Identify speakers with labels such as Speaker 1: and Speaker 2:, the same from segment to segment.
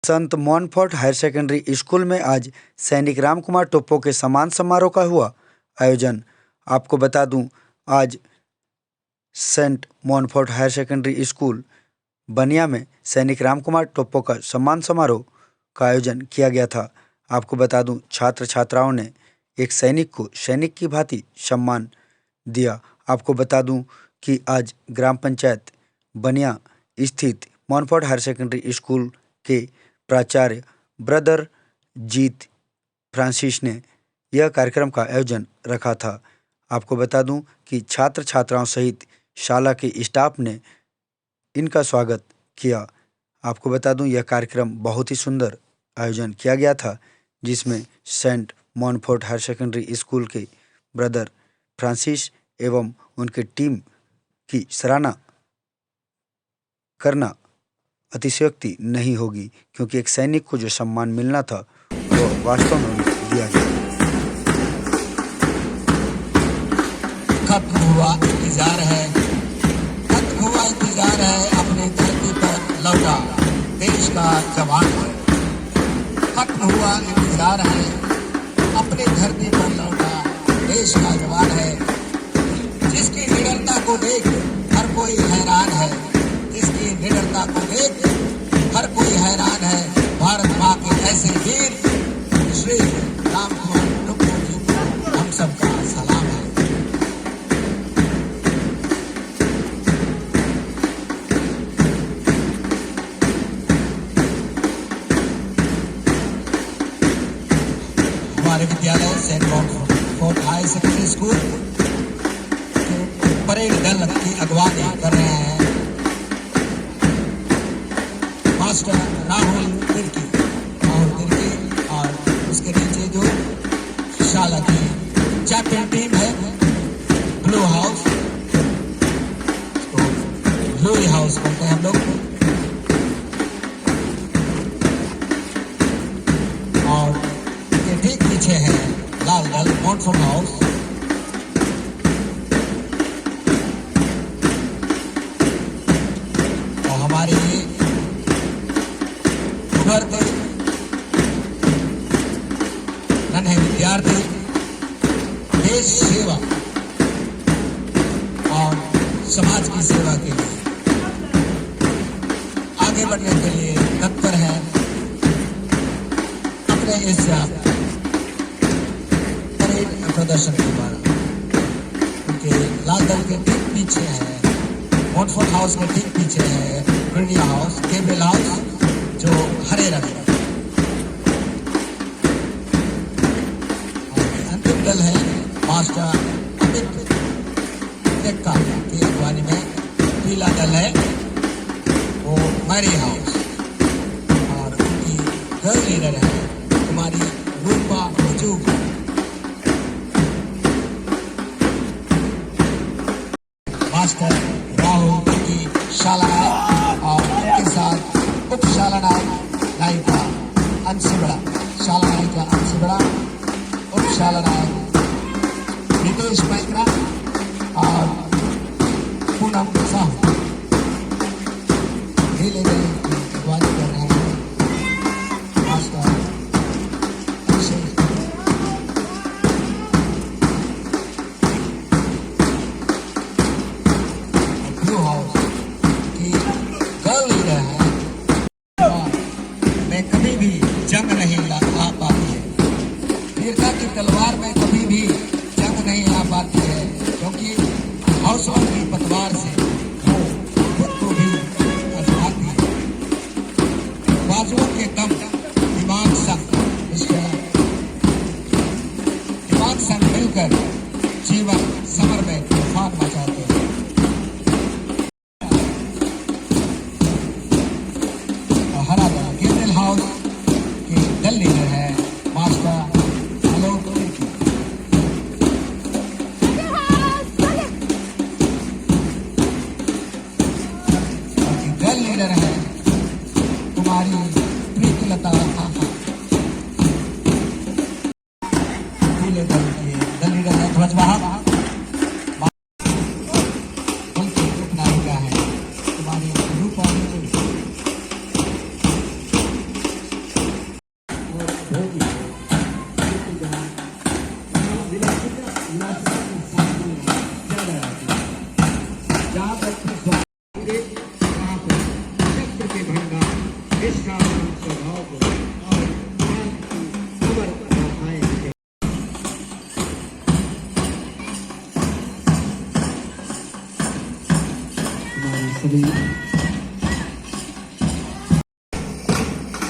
Speaker 1: संत Montford higher secondary school में आज सैनिक राम कुमार टोप्पो के सम्मान समारोह का हुआ आयोजन। आपको बता दूं, आज Saint Montfort higher secondary school बनिया में सैनिक राम कुमार टोप्पो का सम्मान समारोह का आयोजन किया गया था। आपको बता दूं, छात्र छात्राओं ने एक सैनिक को सैनिक की भांति सम्मान दिया। आपको बता दूं कि आज ग्राम पंचायत बनिया स्थित मॉनफोर्ट हायर सेकेंडरी स्कूल के प्राचार्य ब्रदर जीत फ्रांसिस ने यह कार्यक्रम का आयोजन रखा था। आपको बता दूं कि छात्र छात्राओं सहित शाला के स्टाफ ने इनका स्वागत किया। आपको बता दूं, यह कार्यक्रम बहुत ही सुंदर आयोजन किया गया था, जिसमें Saint Montfort higher secondary school के ब्रदर फ्रांसिस एवं उनके टीम की सराहना करना अतिशयोक्ति नहीं होगी, क्योंकि एक सैनिक को जो सम्मान मिलना था वो वास्तव में दिया गया।
Speaker 2: खत्म हुआ इंतजार है, खत्म हुआ इंतजार है, अपनी धरती पर लौटा देश का जवान है। खत्म हुआ इंतजार है, अपनी धरती पर लौटा देश का जवान है। जिसकी निडरता को देख हर कोई हैरान है, जिसकी निडरता को देख हर कोई हैरान है। भारत माँ के ऐसे वीर श्री राम कुमार टोप्पो जी को हम सबका सलाम है। हमारे विद्यालय saint Montfort higher secondary school parade दल की अगवानी कर रहे हैं मास्टर राहुल तिर्की और उसके नीचे जो शाला की चैंपियन टीम है ब्लू हाउस, तो ब्लू हाउस बोलते हैं हम लोग। और ये ठीक पीछे है लाल दल मॉनफोर्ट हाउस। और हमारे उभरते नन्हे विद्यार्थी देश सेवा और समाज की सेवा के लिए आगे बढ़ने के लिए तत्पर है। अपने इस परेड प्रदर्शन के द्वारा उनके लाल दल के ठीक पीछे है मॉनफोर्ट हाउस के ठीक पीछे है ब्रिनिया हाउस, केबल हाउस जो हरे रंग है। अंतिम दल है मास्टर अमित टेक्का की अगवानी में। पीला दल है वो मैरी हाउस और उनकी गर्ल लीडर है कुमारी रूपा हुजूब। मास्टर राहुल की शाला है और उनके साथ उप शाला नायिका अंशिबड़ा, शाला नायिका अंशिबड़ा, उप शाला नायक नितेश पैकरा और पूनम साहू ढीले गले की अगवानी कर रहे हैं मास्टर ब्लू हाउस की गर्ल लीडर है। कभी भी जंग नहीं आ पाती है, वीरता की तलवार में कभी भी जंग नहीं आ पाती है, क्योंकि हौसलों की पतवार से वो खुद को भी आजमाती है। बाजुओं के दम दिमाग संग मिलकर जीवन समर में तूफान मचाते हैं। हरा दल केबल हाउस के दल लीडर है मास्टर आलोक तिर्की। दल लीडर है कुमारी निष्ठावान स्वभाव को और आपकी अमर गाथाएं लिखें। हमारे सभी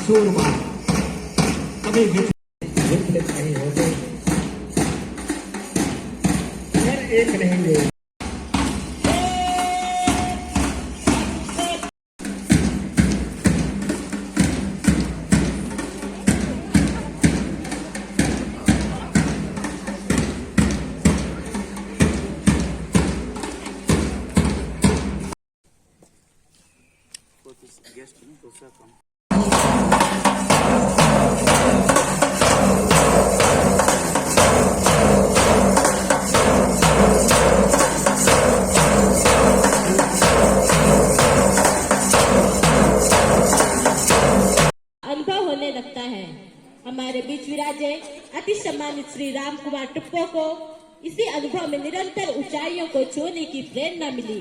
Speaker 2: सूरमा कभी विचलित नहीं होते, हर एक रहेंगे।
Speaker 3: अनुभव होने लगता है। हमारे बीच विराजे अति सम्मानित श्री राम कुमार टुप्पो को इसी अनुभव में निरंतर ऊंचाइयों को छूने की प्रेरणा मिली।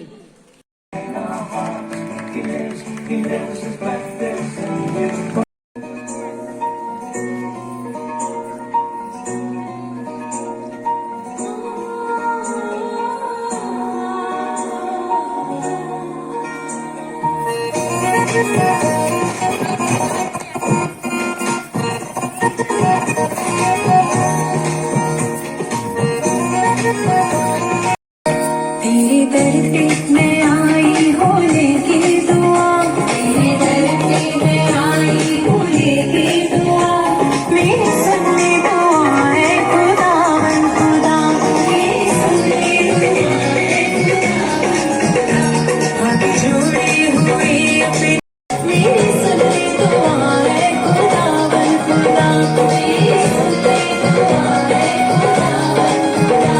Speaker 4: तेरे दर पे मैं आई होने की दुआ, तेरे दर पे मैं आई होने की दुआ, मेरी सुनने दुआ है खुदावन खुदा, मेरी सुनने दुआ है हाथ जोड़े हुए अपने, मेरी सुनने दुआ है खुदावन खुदा, मेरी सुनने दुआ है खुदावन खुदा।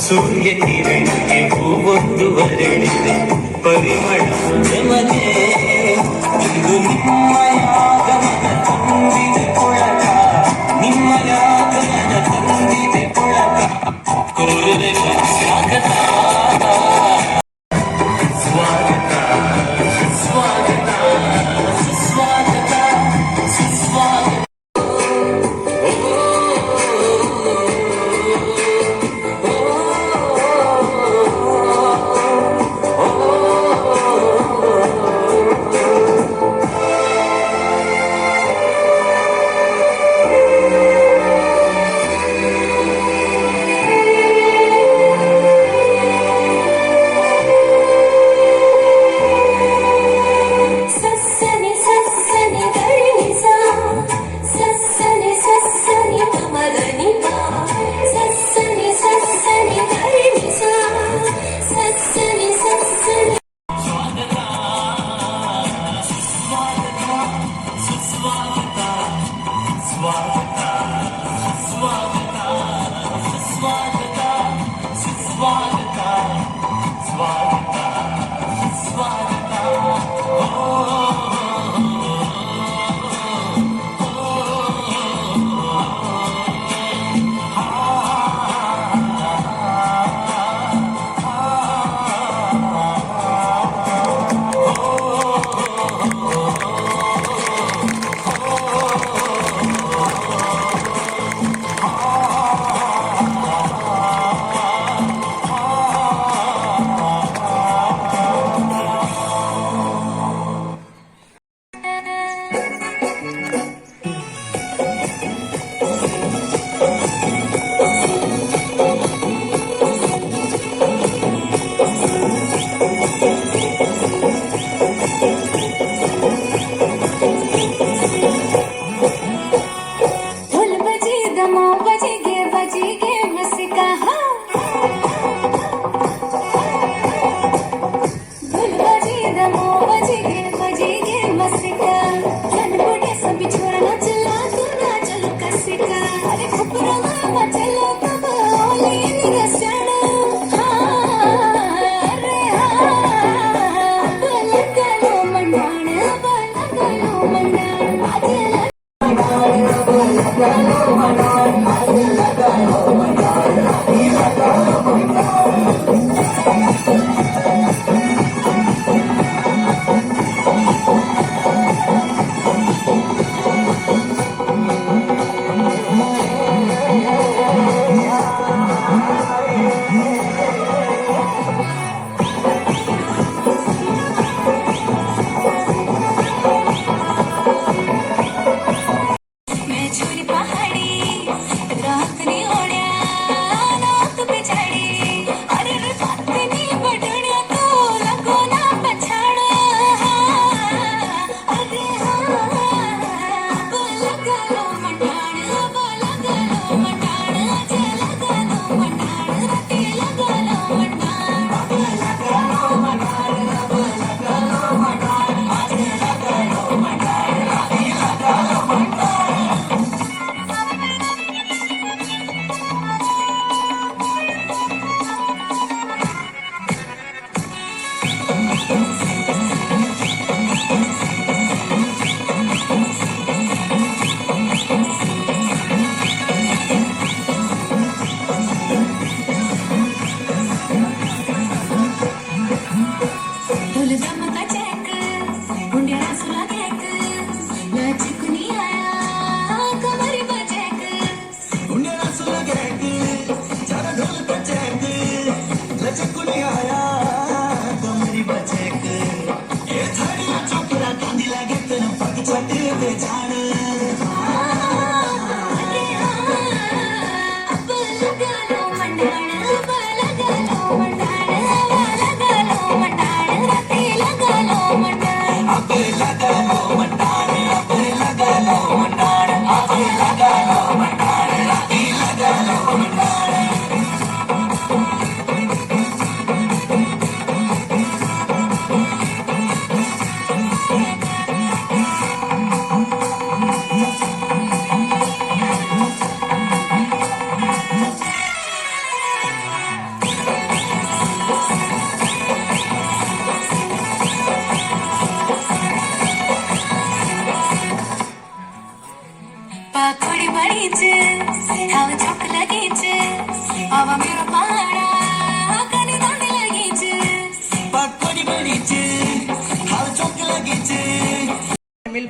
Speaker 5: ಸೂರ್ಯ ಕಿರಣಿಗೆ ಹೂವೊಂದು ಹರಡಿದೆ ಪರಿಮಳ ಜಮನೆ ಇಂದು ನಿಮ್ಮಯಾಗಮನ ತಂದಿದೆ ಕೊಳಕ ನಿಮ್ಮಯಾಗಮನ ತಂದಿದೆ ಕೊಳಕ ಕೋರದೆ ಸ್ವಾಗತ ಸ್ವಾಗತ ಸ್ವಾಗತ ಸುಸ್ವಾಗತ ಸುಸ್ವಾಗತ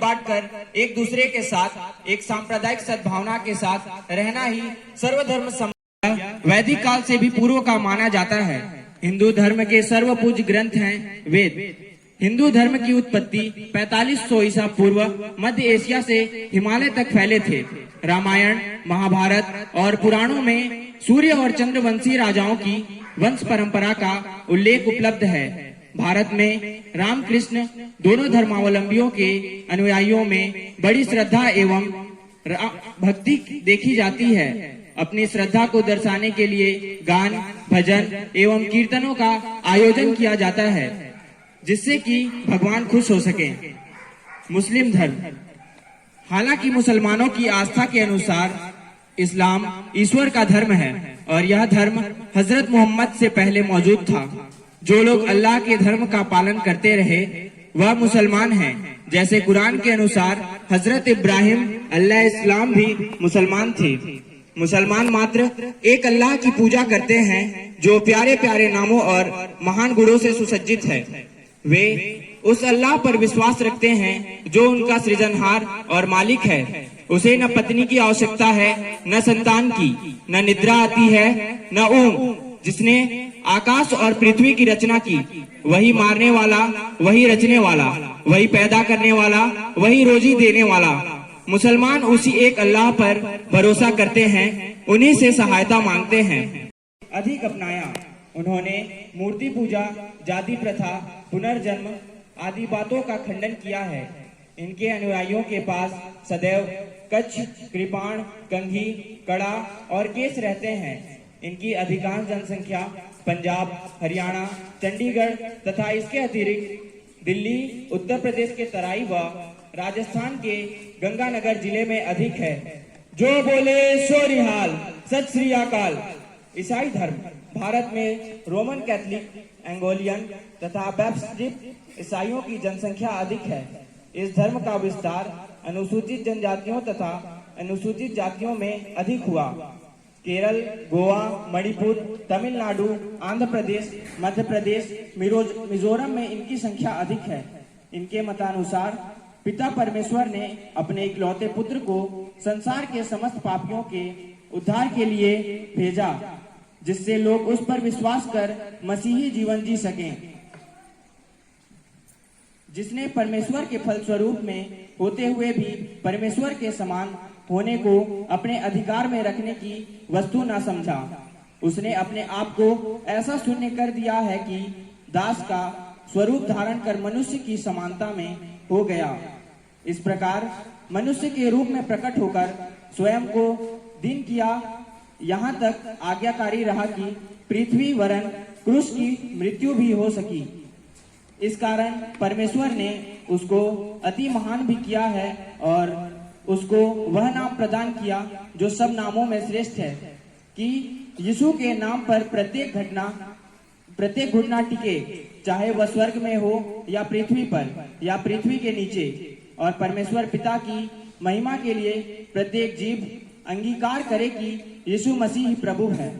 Speaker 6: बांटकर एक दूसरे के साथ एक सांप्रदायिक सद्भावना के साथ रहना ही सर्वधर्म वैदिक काल से भी पूर्व का माना जाता है। हिंदू धर्म के सर्वपूज्य ग्रंथ हैं वेद। हिंदू धर्म की उत्पत्ति 4500 ईसा पूर्व मध्य एशिया से हिमालय तक फैले थे। रामायण, महाभारत और पुराणों में सूर्य और चंद्रवंशी राजाओं की वंश परंपरा का उल्लेख उपलब्ध है। भारत में रामकृष्ण दोनों धर्मावलंबियों के अनुयायियों में बड़ी श्रद्धा एवं भक्ति देखी जाती है। अपनी श्रद्धा को दर्शाने के लिए गान, भजन एवं कीर्तनों का आयोजन किया जाता है, जिससे कि भगवान खुश हो सके। मुस्लिम धर्म। हालांकि मुसलमानों की आस्था के अनुसार इस्लाम ईश्वर का धर्म है और यह धर्म हजरत मोहम्मद से पहले मौजूद था। जो लोग अल्लाह के धर्म का पालन करते रहे वह मुसलमान हैं। जैसे कुरान के अनुसार हजरत इब्राहिम अलैहिस्सलाम भी मुसलमान थे। मुसलमान मात्र एक अल्लाह की पूजा करते हैं जो प्यारे प्यारे नामों और महान गुणों से सुसज्जित है। वे उस अल्लाह पर विश्वास रखते हैं जो उनका सृजनहार और मालिक है। उसे न पत्नी की आवश्यकता है, न संतान की, न निद्रा आती है, न ऊंघ। जिसने आकाश और पृथ्वी की रचना की, वही मारने वाला, वही रचने वाला, वही पैदा करने वाला, वही रोजी देने वाला। मुसलमान उसी एक अल्लाह पर भरोसा करते हैं, उन्हीं से सहायता मांगते हैं। अधिक अपनाया। उन्होंने मूर्ति पूजा, जाति प्रथा, पुनर्जन्म आदि बातों का खंडन किया है। इनके अनुयायियों के पास सदैव कच्छ, कृपाण, कंघी, कड़ा और केस रहते हैं। इनकी अधिकांश जनसंख्या पंजाब, हरियाणा, चंडीगढ़ तथा इसके अतिरिक्त दिल्ली, उत्तर प्रदेश के तराई व राजस्थान के गंगानगर जिले में अधिक है। जो बोले सो निहाल। सत श्री अकाल। ईसाई धर्म। भारत में रोमन कैथोलिक, एंगोलियन तथा बैप्टिस्ट ईसाइयों की जनसंख्या अधिक है। इस धर्म का विस्तार अनुसूचित जनजातियों तथा अनुसूचित जातियों में अधिक हुआ। केरल, गोवा, मणिपुर, तमिलनाडु, आंध्र प्रदेश, मध्य प्रदेश, मिजोरम में इनकी संख्या अधिक है। इनके मतानुसार पिता परमेश्वर ने अपने इकलौते पुत्र को संसार के समस्त पापियों के उद्धार के लिए भेजा, जिससे लोग उस पर विश्वास कर मसीही जीवन जी सकें। जिसने परमेश्वर के फलस्वरूप में होते हुए भी परमेश्वर के समान होने को अपने अधिकार में रखने की वस्तु न समझा। उसने अपने आप को ऐसा शून्य कर दिया है कि दास का स्वरूप धारण कर मनुष्य की समानता में हो गया। इस प्रकार मनुष्य के रूप में प्रकट होकर स्वयं को दीन किया, यहाँ तक आज्ञाकारी रहा कि पृथ्वी वरन क्रूस की मृत्यु भी हो सकी। इस कारण परमेश्वर ने उसको अति महान भी किया है और उसको वह नाम प्रदान किया जो सब नामों में श्रेष्ठ है, कि यीशु के नाम पर प्रत्येक घुटना टिके, चाहे वह स्वर्ग में हो या पृथ्वी पर या पृथ्वी के नीचे। और परमेश्वर पिता की महिमा के लिए प्रत्येक जीव अंगीकार करे कि यीशु मसीह प्रभु है।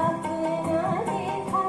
Speaker 4: अपना दिखा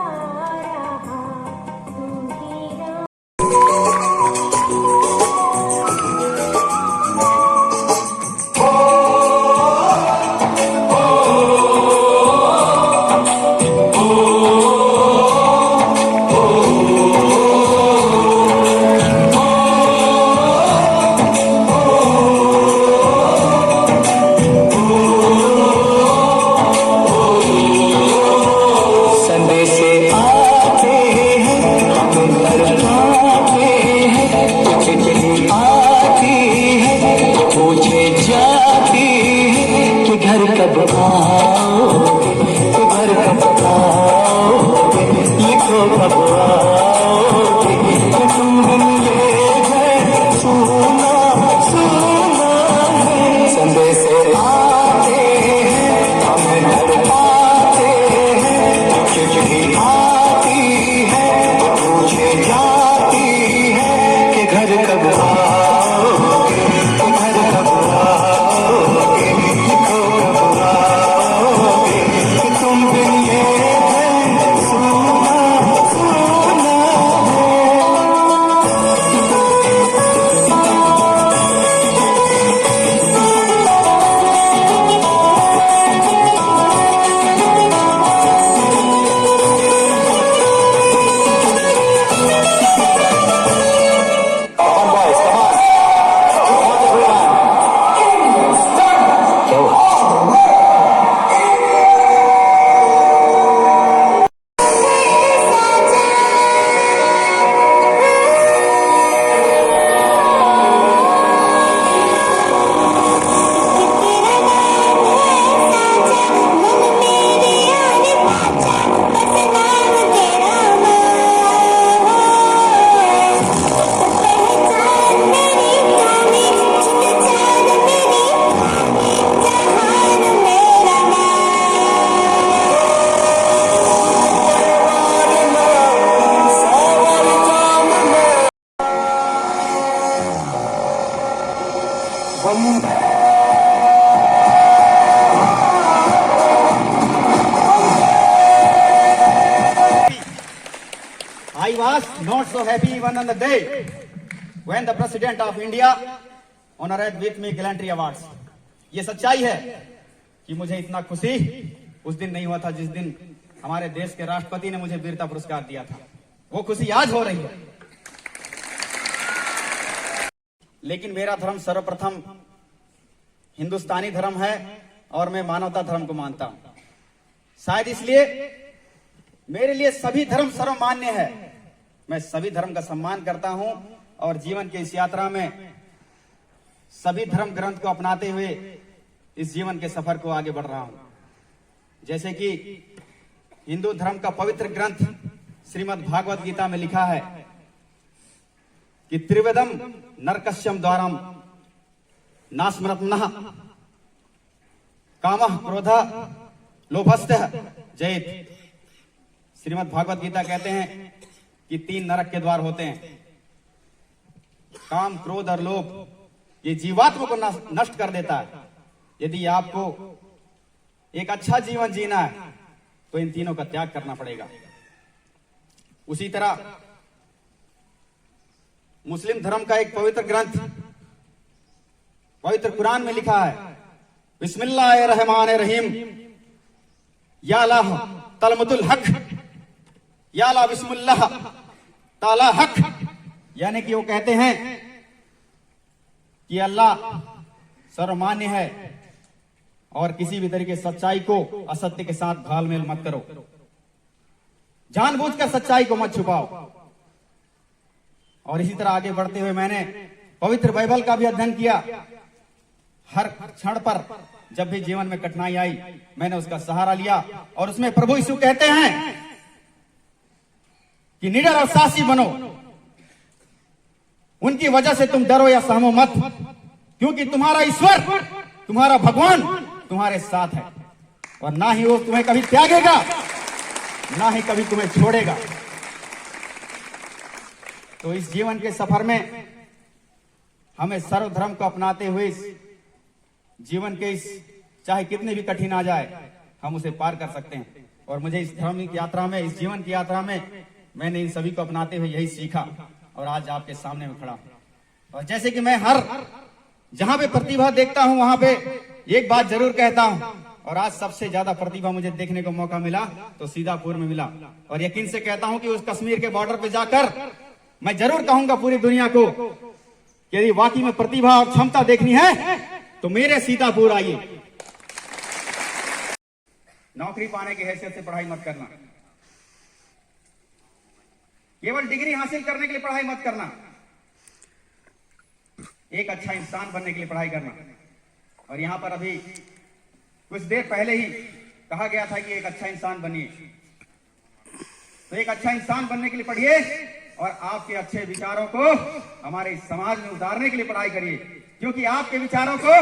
Speaker 7: I was not so happy even on the day when the President of India honored with me gallantry awards. ये सच्चाई है कि मुझे इतना खुशी उस दिन नहीं हुआ था जिस दिन हमारे देश के राष्ट्रपति ने मुझे वीरता पुरस्कार दिया था। वो खुशी आज हो रही है। लेकिन मेरा धर्म सर्वप्रथम हिंदुस्तानी धर्म है और मैं मानवता धर्म को मानता हूं। शायद इसलिए मेरे लिए सभी धर्म सर्वमान्य है। मैं सभी धर्म का सम्मान करता हूं और जीवन की इस यात्रा में सभी धर्म ग्रंथ को अपनाते हुए इस जीवन के सफर को आगे बढ़ रहा हूं। जैसे कि हिंदू धर्म का पवित्र ग्रंथ श्रीमद् भागवत गीता में लिखा है कि त्रिवेदम नरकश्यम द्वारम नास्मरत्नः कामः क्रोधः लोभस्तः जयेत्। श्रीमद् भागवत गीता कहते हैं कि 3 नरक के द्वार होते हैं, काम, क्रोध और लोभ। ये जीवात्मा को नष्ट कर देता है। यदि आपको एक अच्छा जीवन जीना है तो इन तीनों का त्याग करना पड़ेगा। उसी तरह मुस्लिम धर्म का एक पवित्र ग्रंथ पवित्र कुरान में लिखा है बिस्मिल्लाहिर्रहमानिर्रहीम या अल्लाह तलमुदुल हक या अल्लाह बिस्मिल्लाह ताला हक। यानी कि वो कहते हैं कि अल्लाह सर्वमान्य है और किसी भी तरीके सच्चाई को असत्य के साथ घालमेल मत करो, जानबूझकर सच्चाई को मत छुपाओ। और इसी तरह आगे बढ़ते हुए मैंने पवित्र बाइबल का भी अध्ययन किया। हर क्षण पर जब भी जीवन में कठिनाई आई मैंने उसका सहारा लिया और उसमें प्रभु यीशु कहते हैं कि निडर और साहसी बनो, उनकी वजह से तुम डरो या सहमो मत, क्योंकि तुम्हारा ईश्वर, तुम्हारा भगवान तुम्हारे साथ है और ना ही वो तुम्हें कभी त्यागेगा, ना ही कभी तुम्हें छोड़ेगा। तो इस जीवन के सफर में हमें सर्वधर्म को अपनाते हुए इस जीवन के इस चाहे कितने भी कठिन आ जाए हम उसे पार कर सकते हैं। और मुझे इस धर्म की यात्रा में, इस जीवन की यात्रा में मैंने इन सभी को अपनाते हुए यही सीखा और आज आपके सामने में खड़ा हूं। और जैसे कि मैं हर जहां पे प्रतिभा देखता हूं वहां पे एक बात जरूर कहता हूं, और आज सबसे ज्यादा प्रतिभा मुझे देखने को मौका मिला तो सीतापुर में मिला। और यकीन से कहता हूं कि उस कश्मीर के बॉर्डर पे जाकर मैं जरूर कहूंगा पूरी दुनिया को कि यदि वाकई में प्रतिभा और क्षमता देखनी है तो मेरे सीतापुर आइए। नौकरी पाने की हैसियत से पढ़ाई मत करना, केवल डिग्री हासिल करने के लिए पढ़ाई मत करना, एक अच्छा इंसान बनने के लिए पढ़ाई करना। और यहां पर अभी कुछ देर पहले ही कहा गया था कि एक अच्छा इंसान बनिए, तो एक अच्छा इंसान बनने के लिए पढ़िए और आपके अच्छे विचारों को हमारे समाज में उतारने के लिए पढ़ाई करिए, क्योंकि आपके विचारों को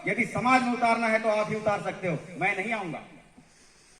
Speaker 7: यदि समाज में उतारना है तो आप ही उतार सकते हो, मैं नहीं आऊंगा।